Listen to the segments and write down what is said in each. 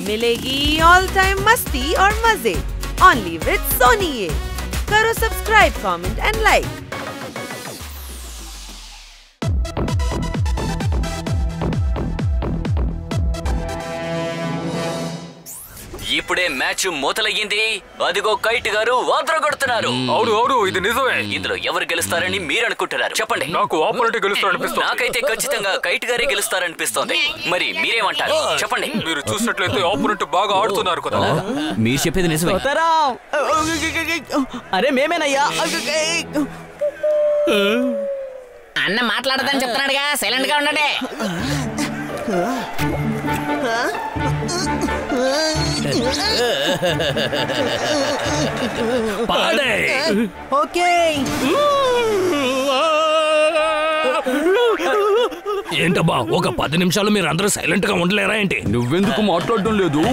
मिलेगी all time मस्ती और मजे ओनली विद सोनी ये। करो सब्सक्राइब, कमेंट एंड लाइक। ఇప్పుడే మ్యాచ్ మొదలయ్యింది. అదిగో కైట్ గారు వాద్ర కొడుతున్నారు. అవును అవును, ఇది నిజమే. ఇందులో ఎవరు గెలుస్తారని మీరు అనుకుంటున్నారు? చెప్పండి. నాకు ఆపోనెంట్ గెలుస్తారనిపిస్తుంది. నాకైతే ఖచ్చితంగా కైట్ గారే గెలుస్తారనిపిస్తోంది. మరి మీరేమంటారు? చెప్పండి. మీరు చూసినట్లయితే ఆపోనెంట్ బాగా ఆడుతున్నారు కదా. మీరు చెప్పేది నిజమే. అరే మేమేనయ్యా. అన్న మాట్లాడదని చెప్తున్నాడుగా, సైలెంట్ గా ఉండండి. ఓకే. ఏంటబ్బా, ఒక 10 నిమిషాలు మీరు అందరూ సైలెంట్ గా ఉండలేరా ఏంటి? నువ్వెందుకు మాట్లాడడం లేదు?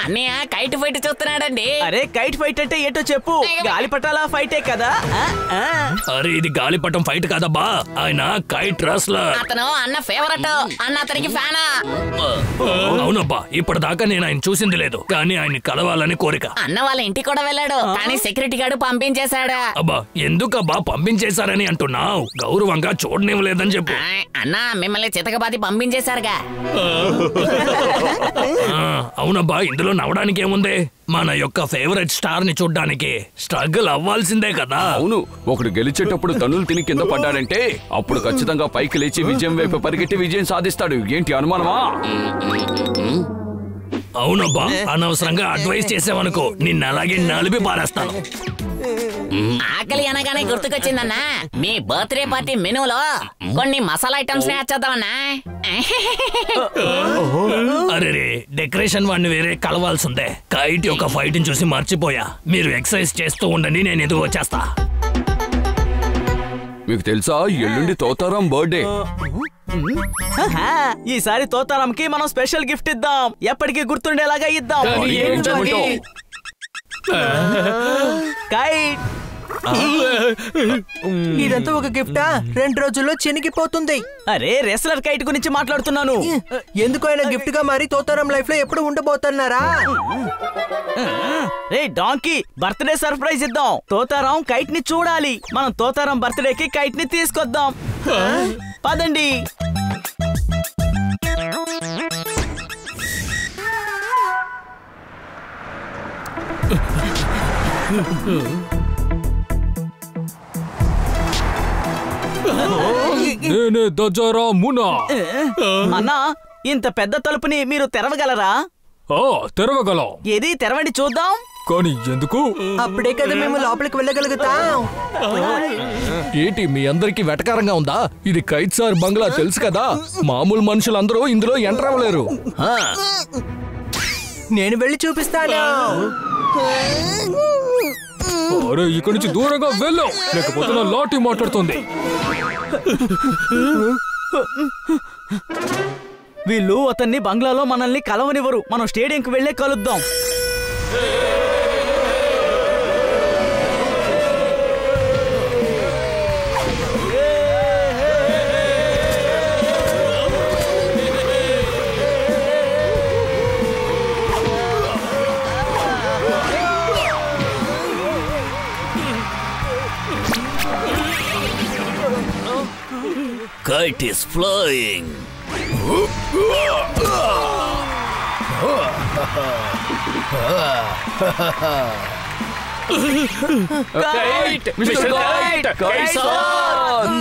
అన్నయ్య కైట్ ఫైట్ చూస్తున్నాడండి. అరే కైట్ ఫైట్ అంటే ఏంటో చెప్పు. గాలిపటాల ఫైటే కదా? అరే ఇది గాలిపటం ఫైట్ కాదబ్బా, ఆయన కైట్ రెస్లర్. అతను అన్న ఫేవరెట్, అన్న అతనికి ఫ్యానా. అవునబ్బా, ఇప్పటిదాకా నేను ఆయన చూసింది లేదు, కానీ ఆయన కలవాలని కోరిక. అన్న వాళ్ళ ఇంటికి కూడా వెళ్ళాడు, కానీ సెక్యూరిటీ గార్డు పంపించేశాడు. అబ్బా ఎందుకబ్బా పంపించేశారని అంటున్నావు? గౌరవంగా చూడనివ్వలేదని చెప్పు. అన్న మిమ్మల్ని చితకబాది పంపించేశారుగా. అవునబ్బా, ఇందులో నవ్వడానికి ఏముంది? మన యొక్క ఫేవరెట్ స్టార్ ని చూడ్డానికి స్ట్రగుల్ అవ్వాల్సిందే కదా. అవును, ఒకడు గెలిచేటప్పుడు తన్నులు తిని కింద పడ్డాడంటే అప్పుడు ఖచ్చితంగా పైకి లేచి విజయం వైపు పరిగెట్టి విజయం సాధిస్తాడు. ఏంటి అనుమానమా? అవునబ్బా, అనవసరంగా అడ్వైస్ చేసావనుకో నిన్ను అలాగే నలిపి పారేస్తాను. ఆకలి అనగానే గుర్తుకొచ్చిందన్న, మీ బర్త్డే పార్టీ మెనూలో కొన్ని మసాలా ఐటమ్స్ ని వచ్చేద్దామన్నా. అరే డెకరేషన్ వాడిని వేరే కలవాల్సిందే. కైట్ యొక్క ఫైట్ ని చూసి మర్చిపోయా. మీరు ఎక్సర్సైజ్ చేస్తూ ఉండండి, నేను ఎదుగు వచ్చేస్తా. మీకు తెలుసా, ఎల్లుండి తోతారాం బర్త్డే. ఈసారి తోతారాంకి మనం స్పెషల్ గిఫ్ట్ ఇద్దాం. ఎప్పటికీ గుర్తుండేలాగా ఇద్దాం. కైట్. ఇదంతా ఒక గిఫ్టా? 2 రోజుల్లో చినిగిపోతుంది. అరే రెస్లర్ కైట్ గురించి మాట్లాడుతున్నాను. ఎందుకు ఆయన గిఫ్ట్ గా మరి తోతారం లైఫ్ లో ఎప్పుడు ఉండబోతున్నారా? రే డాంకీ, బర్త్డే సర్ప్రైజ్ ఇద్దాం. తోతారాం కైట్ ని చూడాలి. మనం తోతారాం బర్త్డే కి కైట్ ని తీసుకొద్దాం. పదండి. నేనే దజరా మునా. అన్నా, ఇంత పెద్ద తలుపుని మీరు తెరవగలరా? తెరవగలం. ఏది తెరవండి చూద్దాం. కానీ ఎందుకు? అప్పుడే కదా మేము లోపలికి వెళ్ళగలుగుతాం. ఏంటి మీ అందరికి వెటకారంగా ఉందా? ఇది కైట్ సార్ బంగ్లా తెలుసు కదా. మామూలు మనుషులందరూ ఇందులో ఎంటర్ అవ్వలేరు. నేను వెళ్ళి చూపిస్తాను. అరే ఇక్కడి నుంచి దూరంగా వెళ్ళు, లేకపోతే నా లాఠీ మాట్లాడుతుంది. వీళ్ళు అతన్ని బంగ్లాలో మనల్ని కలవనివ్వరు. మనం స్టేడియంకి వెళ్ళే కలుద్దాం. Kite is flying. Kite! Mr. Kite! Kite-san!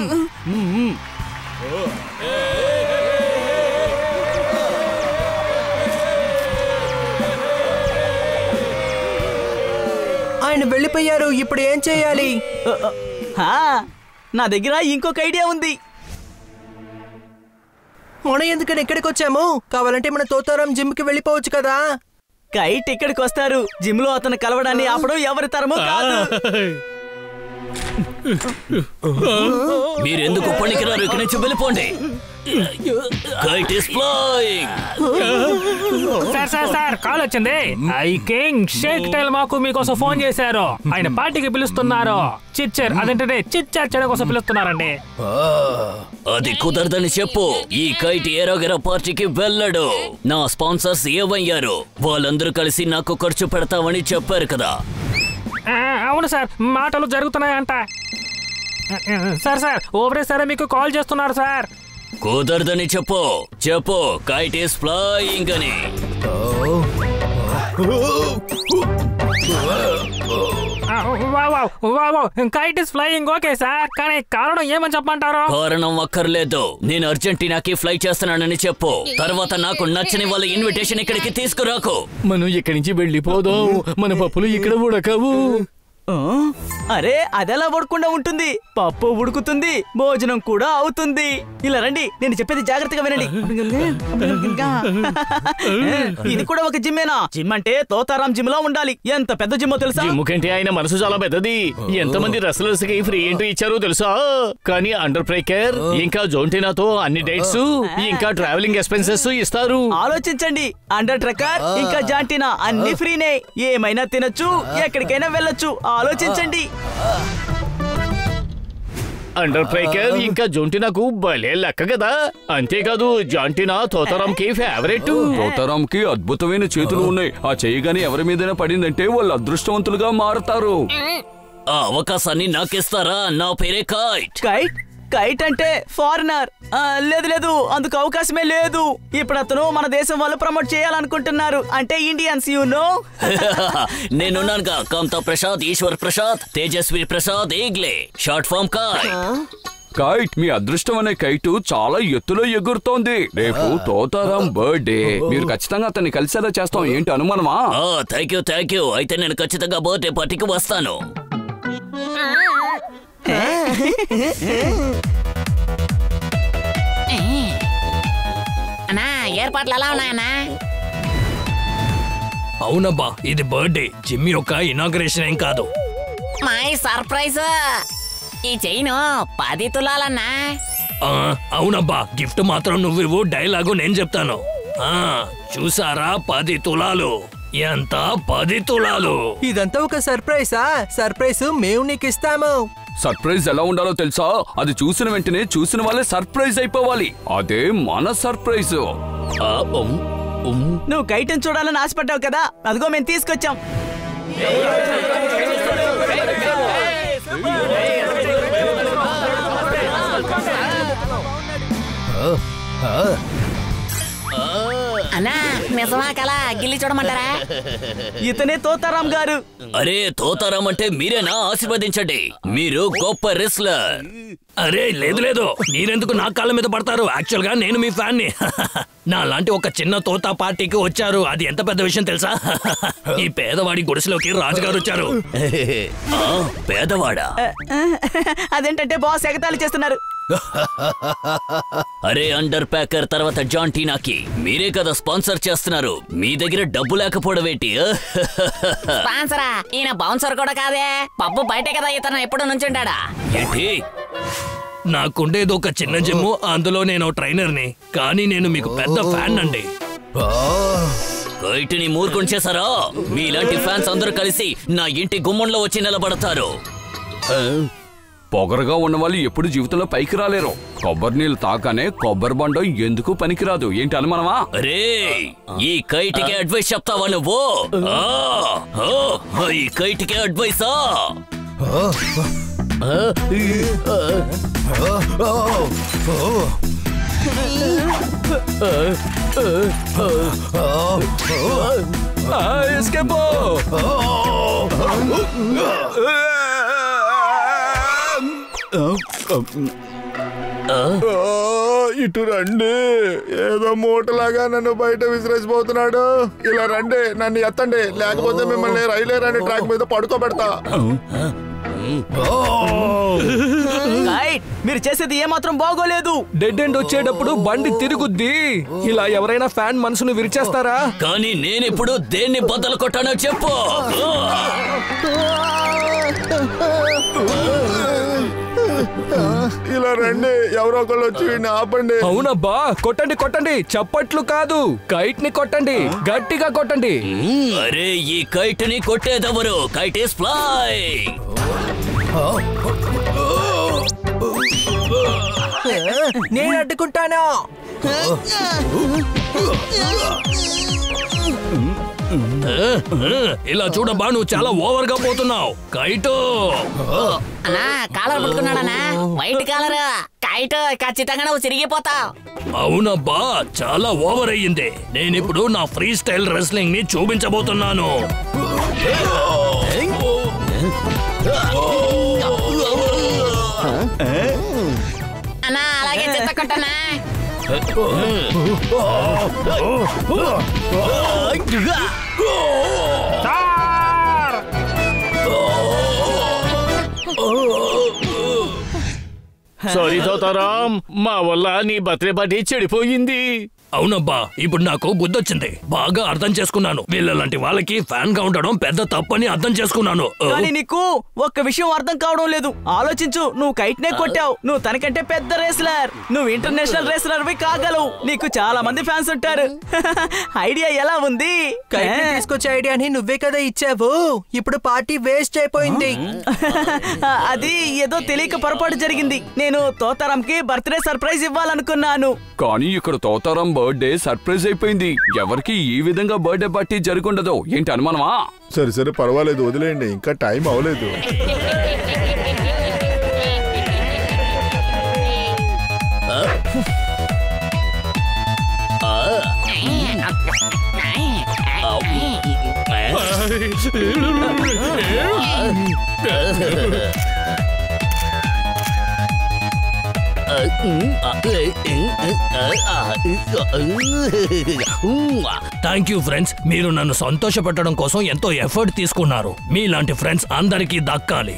ఆయన వెళ్ళిపోయారు. ఇప్పుడు ఏం చేయాలి? నా దగ్గర ఇంకొక ఐడియా ఉంది. మనం ఎందుకని ఇక్కడికి వచ్చాము? కావాలంటే మన తోతారాం జిమ్ కి వెళ్ళిపోవచ్చు కదా. కైట్ ఇక్కడికి వస్తారు. జిమ్ లో అతను కలవడాన్ని ఆపడం ఎవరి తరమో కాదు. మీరెందుకు పనికిరారు? ఇక్కడి నుంచి వెళ్ళిపోండి. Kite is flying. Sir call వచ్చింది. ఐ కింగ్ షేక్ టైల్ మాకు మీకోసం ఫోన్ చేశారు. ఆయన పార్టీకి పిలుస్తున్నారు. చిచ్చర్ అదేంటే చిట్ చాట్ చేయడం కోసం పిలుస్తున్నారండి. అది కుదరదని చెప్పు. ఈ కైట్ ఏరోగెరో పార్టీకి వెళ్ళడు. నా స్పాన్సర్స్ ఏమయ్యారు? వాళ్ళందరూ కలిసి నాకు ఖర్చు పెడతామని చెప్పారు కదా. అవును సార్, మాటలు జరుగుతున్నాయంట. సార్ ఓవరే సరే మీకు కాల్ చేస్తున్నారు సార్. కుదరదని చెప్పు. కైట్ ఇస్ ఫ్లయింగ్ అని. Kite is flying okay sir, కానీ కారణం ఏమని చెప్పమంటారు? కారణం అక్కర్లేదు. నేను అర్జెంటీనాకి ఫ్లై చేస్తున్నానని చెప్పు. తర్వాత నాకు నచ్చని వాళ్ళ ఇన్విటేషన్ ఇక్కడికి తీసుకురాకు. మనం ఇక్కడి నుంచి వెళ్ళిపోదాం. మన పప్పులు ఇక్కడ ఉడకవు. అరే అదెలా ఉడకుండా ఉంటుంది? పప్పు ఉడుకుతుంది, భోజనం కూడా అవుతుంది. ఇలా రండి, నేను చెప్పేది జాగ్రత్తగా వినండి. ఇది కూడా ఒక జిమ్మేనా? జిమ్ అంటే తోతారాం జిమ్ లో ఉండాలి. ఎంత పెద్ద జిమ్మో తెలుసా? జిమ్ కంటే ఆయన మనసు చాలా పెద్దది. ఎంతమంది రెస్లర్స్ కి ఫ్రీ ఎంట్రీ ఇచ్చారో తెలుసా? కానీ అండర్ బ్రేకర్ ఇంకా జోంటినాతో అన్ని డేట్స్ ఇంకా ట్రావెలింగ్ ఎక్స్పెన్సెస్ ఇస్తారు. ఆలోచించండి, అండర్ ట్రక్కర్ ఇంకా జాంటినా అన్ని ఫ్రీనే. ఏమైనా తినొచ్చు, ఎక్కడికైనా వెళ్ళొచ్చు. ఆలోచించండి. అండర్ బ్రేకర్ ఇంకా జోంటినాకు భలే లెక్క కదా. అంతేకాదు జాంటినా తోతారాం కి ఫేవరెట్. తోతారాం కి అద్భుతమైన చేతులు ఉన్నాయి. ఆ చేయగానే ఎవరి మీదైనా పడిందంటే వాళ్ళు అదృష్టవంతులుగా మారుతారు. ఆ అవకాశాన్ని నాకిస్తారా? నా పేరే కైట్. కైట్ అంటే ఫారినర్. లేదు, అందుకు అవకాశమే లేదు. ఇప్పుడు అతను మన దేశం వాళ్ళు ప్రమోట్ చేయాలనుకుంటున్నారు. అంటే ఇండియన్స్, యు నో. నేనున్నానుగా. Kanta Prasad, Eshwar Prasad, Tejaswi Prasad, eagle. Short form kite. మీ అదృష్టం అనే కైటు చాలా ఎత్తులో ఎగురుతోంది. రేపు తోతారాం బర్త్డే. మీరు ఖచ్చితంగా అతన్ని కలిసేలా చేస్తాం. ఏంటి అనుమానమా? Thank you. అయితే నేను ఖచ్చితంగా బర్త్డే పార్టీకి వస్తాను. అన్నా ఏర్పాట్లు ఎలా ఉన్నాయన్నా? అవునబ్బా, ఇది బర్త్డే. జిమ్ యొక్క ఇనాగ్రేషన్ ఏం కాదు. My surprise. ఈ చైను 10 తులాలన్నా. అవునబ్బా, గిఫ్ట్ మాత్రం నువ్వు డైలాగు నేను చెప్తాను. చూసారా, 10 తులాలు. ఎంత 10 తులాలు? ఇదంతా ఒక సర్ప్రైజా? సర్ప్రైజ్ మేము నీకు ఇస్తాము. సర్ప్రైజ్ ఎలా ఉండాలో తెలుసా? అది చూసిన వెంటనే చూసిన వాళ్ళే సర్ప్రైజ్ అయిపోవాలి. అదే మన సర్ప్రైజ్. నువ్వు కైటన్ చూడాలని ఆశపడ్డావు కదా, అదిగో మేము తీసుకొచ్చాం. అన్నా నిజమా కలా? గిల్లి చూడమంటారా? ఇతనే తోతారాం గారు. అరే తోతారాం అంటే మీరేనా? ఆశీర్వదించండి. మీరు గొప్ప రెస్లర్. అరే లేదు, మీరెందుకు నా కాళ్ళ మీద పడతారు? యాక్చువల్ గా నేను మీ ఫ్యాన్ ని. నా లాంటి ఒక చిన్న తోతా పార్టీకి వచ్చారు. అది ఎంత పెద్ద విషయం తెలుసా? ఈ పేదవాడి గుడిసెలోకి రాజుగారు వచ్చారు. పేదవాడా? అదేంటంటే బాస్ ఎగతాళి చేస్తున్నారు. అరే అండర్ ప్యాకర్ తర్వాత జాంటీనాకి మీరే కదా స్పాన్సర్ చేస్తున్నారు. మీ దగ్గర డబ్బు లేకపోవడం ఏంటి? స్పాన్సరా? ఈయన బౌన్సర్ కూడా కాదే. పప్పు బయటే కదా ఇతను ఎప్పుడు నుంచుంటాడా? ఏంటి? నాకుండేది ఒక చిన్న జిమ్, అందులో నేను ట్రైనర్ని. కానీ నేను మీకు పెద్ద ఫ్యాన్ అండి. కైట్ని మూర్ఖుని చేశారా? మీలాంటి ఫ్యాన్స్ అందరూ కలిసి నా ఇంటి గుమ్మంలో వచ్చి నిలబడతారు. పొగరగా ఉన్న వాళ్ళు ఎప్పుడు జీవితంలో పైకి రాలేరు. కొబ్బరి నీళ్ళు తాకానే కొబ్బరి బండం ఎందుకు పనికిరాదు. ఏంటి అనుమానమా? రే ఈ కైట్కి అడ్వైస్ చెప్తావా నువ్వు? ఈ కైట్కి అడ్వైసా? ఇటు రండి. ఏదో మూటలాగా నన్ను బయట విసిరేసిపోతున్నాడు. ఇలా రండి, నన్ను ఎత్తండి, లేకపోతే మిమ్మల్ని రైలేరని ట్రాక్ మీద పడుకోబెడతా. మీరు చేసేది ఏమాత్రం బాగోలేదు. డెడ్ ఎండ్ వచ్చేటప్పుడు బండి తిరుగుద్ది. ఇలా ఎవరైనా ఫ్యాన్ మనసును విరిచేస్తారా? కానీ నేనిప్పుడు దేన్ని బద్దలు కొట్టానో చెప్పు. ఇలా రండి, ఎవరో ఒకళ్ళు వచ్చి వీడిని ఆపండి. అవునబ్బా, కొట్టండి కొట్టండి, చప్పట్లు కాదు, కైట్ ని కొట్టండి, గట్టిగా కొట్టండి. అరే ఈ కైట్ ని కొట్టేదెవరు? Kite is flying. నేను అడ్డుకుంటాను. ఇలా చూడబ్బా, నువ్వు చాలా ఓవర్ గా పోతున్నావు. కైట్ అన్నా కాలర్ పట్టుకున్నాడన్నా, వైట్ కాలర్. కైట్ ఖచ్చితంగా నువ్వు చిరిగిపోతావు. అవునబ్బా, చాలా ఓవర్ అయ్యింది. నేనిప్పుడు నా ఫ్రీ స్టైల్ రెస్లింగ్ ని చూపించబోతున్నాను. అన్నా అలాగే చెత్త కొట్టనా. సారీ తోతారాం, మా వల్ల నీ బర్త్డే పార్టీ చెడిపోయింది. అవునబ్బా, ఇప్పుడు నాకు బుద్ధొచ్చింది. బాగా అర్థం చేసుకున్నాను. వీళ్ళలాంటి వాళ్ళకి ఫ్యాన్ గా ఉండడం పెద్ద తప్పని అర్థం చేసుకున్నాను. కానీ నీకు ఒక్క విషయం అర్థం కావడం లేదు. ఆలోచించు, నువ్వు కైట్ నే కొట్టావు. నువ్వు తనకంటే పెద్ద రేస్లర్. నువ్వు ఇంటర్నేషనల్ రేస్లర్ కాగలవు. నీకు చాలా మంది ఫ్యాన్స్ ఉంటారు. ఐడియా ఎలా ఉంది? కైట్ ని తీసుకొచ్చే ఐడియాని నువ్వే కదా ఇచ్చావు. ఇప్పుడు పార్టీ వేస్ట్ అయిపోయింది. అది ఏదో తెలియక పొరపాటు జరిగింది. నేను తోతారాం కి బర్త్డే సర్ప్రైజ్ ఇవ్వాలనుకున్నాను. కానీ ఇక్కడ తోతారాం బర్త్డే సర్ప్రైజ్ అయిపోయింది. ఎవరికి ఈ విధంగా బర్త్డే పార్టీ జరుగుండదు. ఏంటి అనుమానమా? సరే సరే పర్వాలేదు, వదిలేయండి, ఇంకా టైం అవ్వలేదు. థ్యాంక్ యూ ఫ్రెండ్స్, మీరు నన్ను సంతోషపెట్టడం కోసం ఎంతో ఎఫర్ట్ తీసుకున్నారు. మీలాంటి ఫ్రెండ్స్ అందరికీ దక్కాలి.